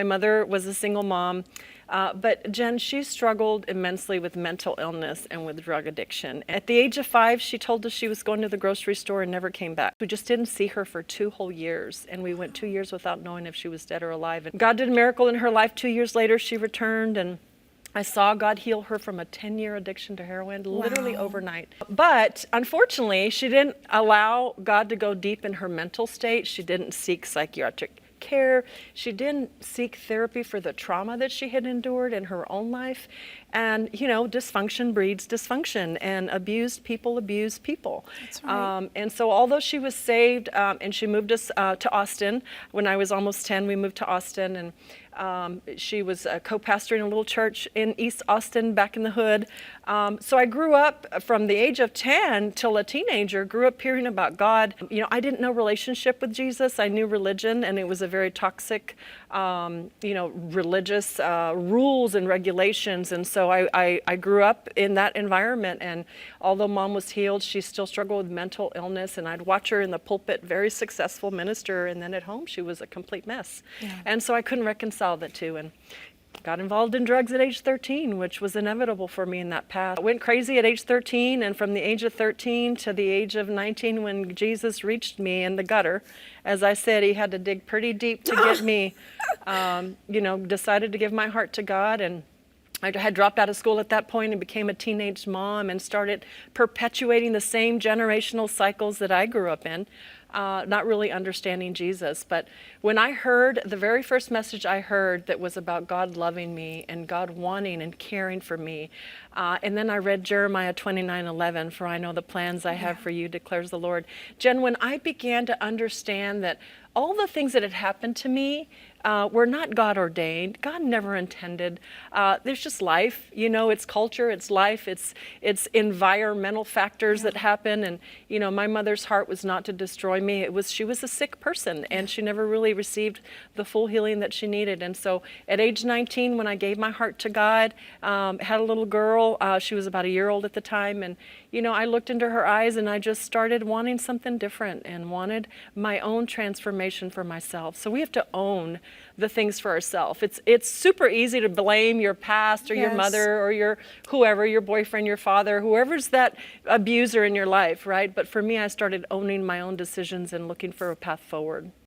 My mother was a single mom, but Jen, she struggled immensely with mental illness and with drug addiction. At the age of 5, she told us she was going to the grocery store and never came back. We just didn't see her for 2 whole years, and we went 2 years without knowing if she was dead or alive. And God did a miracle in her life. 2 years later, she returned, and I saw God heal her from a 10-year addiction to heroin, literally overnight. But unfortunately, she didn't allow God to go deep in her mental state. She didn't seek psychiatric care. She didn't seek therapy for the trauma that she had endured in her own life. And, you know, dysfunction breeds dysfunction, and abused people abuse people. That's right. And so although she was saved, and she moved us to Austin, when I was almost 10, we moved to Austin, and she was a co-pastoring a little church in East Austin back in the hood. So I grew up from the age of 10 till a teenager, grew up hearing about God. You know, I didn't know relationship with Jesus. I knew religion, and it was a very toxic, you know, religious rules and regulations. And so I grew up in that environment, and although Mom was healed, she still struggled with mental illness, and I'd watch her in the pulpit, very successful minister, and then at home she was a complete mess. Yeah. And so I couldn't reconcile the two, and got involved in drugs at age 13, which was inevitable for me in that path. I went crazy at age 13, and from the age of 13 to the age of 19, when Jesus reached me in the gutter, as I said, he had to dig pretty deep to get me, you know, decided to give my heart to God. And I had dropped out of school at that point and became a teenage mom and started perpetuating the same generational cycles that I grew up in, not really understanding Jesus. But when I heard, the very first message I heard that was about God loving me and God wanting and caring for me, and then I read Jeremiah 29:11, for I know the plans I have for you, declares the Lord. Jen, when I began to understand that all the things that had happened to me were not God ordained. God never intended. There's just life, you know, it's culture, it's life, it's environmental factors that happen. And, you know, my mother's heart was not to destroy me. She was a sick person, and she never really received the full healing that she needed. And so at age 19, when I gave my heart to God, had a little girl, she was about a year old at the time. And, you know, I looked into her eyes and I just started wanting something different and wanted my own transformation for myself. So we have to own the things for ourselves. It's super easy to blame your past or your mother or your whoever, your boyfriend, your father, whoever's that abuser in your life, right? But for me, I started owning my own decisions and looking for a path forward.